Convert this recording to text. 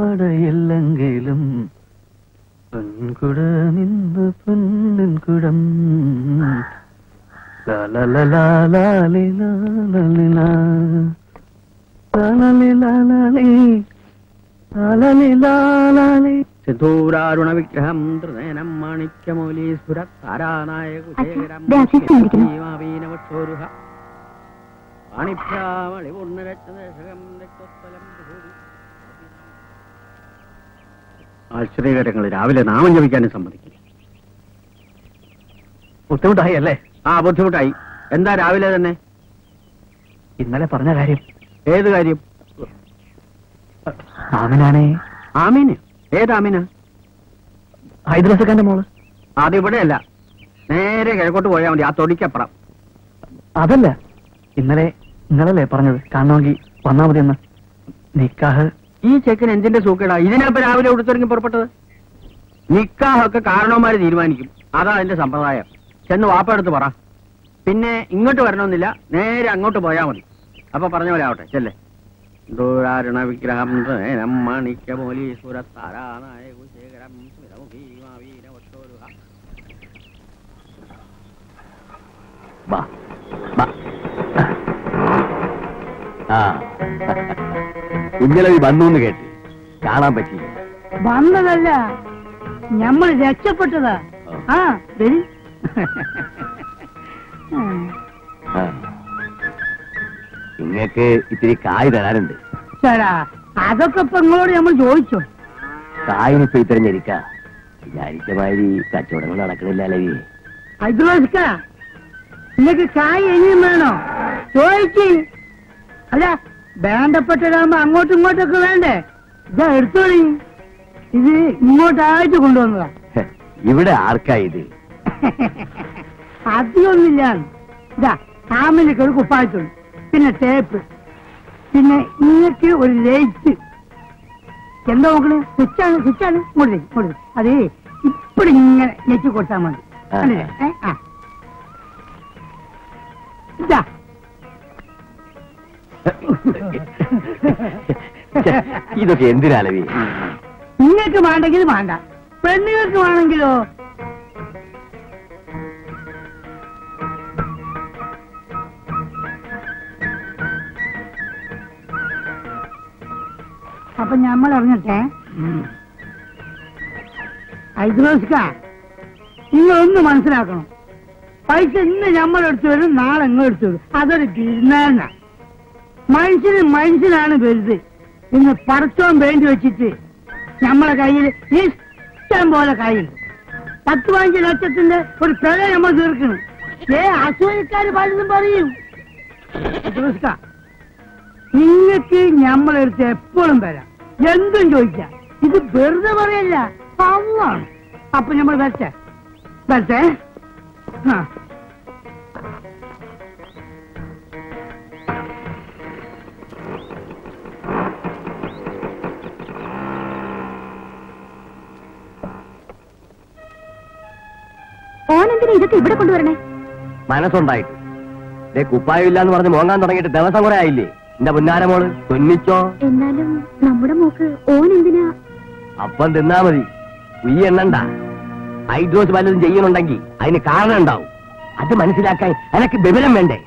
വാടയില്ലെങ്കിലും പൊൻകുടം ഇന്ന് പൊന്നിൻ കുടം. സിദ്ധൂരാരുണ വിഗ്രഹം ത്രിനയനം മാണിക്യമൗലീസുരത്താരാനായ കുശേഖരം ആശ്ചര്യകരങ്ങൾ രാവിലെ നാമം ജപിക്കാനും സമ്മതിക്കില്ല. ബുദ്ധിമുട്ടായി അല്ലേ? ആ, ബുദ്ധിമുട്ടായി. എന്താ രാവിലെ തന്നെ? ഇന്നലെ പറഞ്ഞ കാര്യം. ഏത് കാര്യം? ആമിനാണേ. ആമീന്? ഏതാമീന? ഹൈദ്രസക്കാന്റെ മോള്. അതിവിടെയല്ല, നേരെ കിഴക്കോട്ട് പോയാൽ മതി, ആ തൊടിക്കപ്പുറം. അതല്ല, ഇന്നലെ പറഞ്ഞത് കാണണമെങ്കിൽ വന്നാ മതി എന്ന്. നിക്കാഹ്. ഈ ചെക്കൻ എന്തിന്റെ സൂക്കേടാ ഇതിനപ്പം രാവിലെ ഉടുത്തിറങ്ങി പുറപ്പെട്ടത്? നിക്കാഹൊക്കെ കാരണവന്മാര് തീരുമാനിക്കും, അതാ അതിന്റെ സമ്പ്രദായം. ചെന്ന് വാപ്പ എടുത്ത് പറ. പിന്നെ ഇങ്ങോട്ട് വരണമെന്നില്ല, നേരെ അങ്ങോട്ട് പോയാൽ മതി. അപ്പൊ പറഞ്ഞ പോലെ ആവട്ടെ, ചെല്ലേ. ദൂരാരുണ വിഗ്രഹം മാണിക്യമൗലീസുരത്താരാനായ കുശേഖരം കുഞ്ഞലവി വന്നു കേട്ട് കാണാൻ പറ്റില്ല. വന്നതല്ല, ഞമ്മൾ രക്ഷപ്പെട്ടതാ. ആ വരി. നിങ്ങൾക്ക് ഇത്തിരി കായ് തരാനുണ്ട്. ചേടാ, അതൊക്കെ ഇപ്പൊ നിങ്ങളോട് നമ്മൾ ചോദിച്ചോ? കായിനിപ്പോ ഇത്തരഞ്ഞിരിക്ക വിചാരിച്ചമാതിരി കച്ചവടങ്ങൾ നടക്കണില്ല. അലവി ഹൈദ്രോസ്ക, നിങ്ങൾക്ക് കായ് ഇനിയും വേണോ? ചോദിക്ക്. അല്ല, വേണ്ടപ്പെട്ടതാകുമ്പോ അങ്ങോട്ടും ഇങ്ങോട്ടൊക്കെ വേണ്ടേ? ഇതാ എടുത്തോളി. ഇത് ഇങ്ങോട്ടായിട്ട് കൊണ്ടുവന്നതാ. ഇവിടെ ആർക്കാ ഇത്? അധികമൊന്നുമില്ല. ഇതാ ആമിലേക്ക് ഒരു കുപ്പായത്തുള്ളൂ, പിന്നെ ടേപ്പ്, പിന്നെ ഇങ്ങക്ക് ഒരു ലൈറ്റ്. എന്താ നോക്കണേ? സ്വിച്ചാണ്. ഇങ്ങോട്ട് അത് ഇപ്പഴും ഇങ്ങനെ ഞെക്കി കൊടുത്താൽ മതി. ഇതാ ഇതൊക്കെ എന്തിനാലവി? നിങ്ങൾക്ക് വേണ്ടെങ്കിൽ വേണ്ട, പെണ്ണുങ്ങൾക്ക് വേണമെങ്കിലോ? അപ്പൊ ഞമ്മൾ അറിഞ്ഞിട്ടെ. ഹൈദ്രോസ്ക, നിങ്ങളൊന്ന് മനസ്സിലാക്കണം. പൈസ ഇന്ന് ഞമ്മളെടുത്ത് വരും, നാളെ ഇങ്ങെടുത്ത് വരും. അതൊരു തിരുനാളിനാ. മനുഷ്യനാണ് വലുത്. ഇന്ന് പടത്തോം വേണ്ടി വെച്ചിട്ട് നമ്മളെ കയ്യിൽ ഇഷ്ടം പോലെ കയ്യിൽ 10-15 ലക്ഷത്തിന്റെ ഒരു പിഴ നമ്മൾ തീർക്കണം. അസൂയക്കാര് പലതും പറയും. നിങ്ങൾക്ക് ഞമ്മളെടുത്ത് എപ്പോഴും വരാം, എന്തും ചോദിക്കാം. ഇത് വെറുതെ പറയല്ല, പവാണ്. അപ്പൊ നമ്മൾ വരട്ടെ. ആ, ഓനെന്തിനാ ഇതൊക്കെ ഇവിടെ കൊണ്ടുവരണേ? മനസ്സുണ്ടായിട്ട്. കുപ്പായില്ലാന്ന് പറഞ്ഞ് മോങ്ങാൻ തുടങ്ങിയിട്ട് ദിവസം കുറെ ആയില്ലേ? എന്റെ പുന്നാരമോള് തുന്നിച്ചോ. എന്നാലും നമ്മുടെ മോക്ക് ഓനെന്തിനാ? അപ്പം തിന്നാ മതി, ഈ എണ്ണണ്ട. ഹൈഡ്രോസ് വല്ലതും ചെയ്യുന്നുണ്ടെങ്കിൽ അതിന് കാരണം ഉണ്ടാവും. അത് മനസ്സിലാക്കാൻ എനക്ക് വിവരം വേണ്ടേ?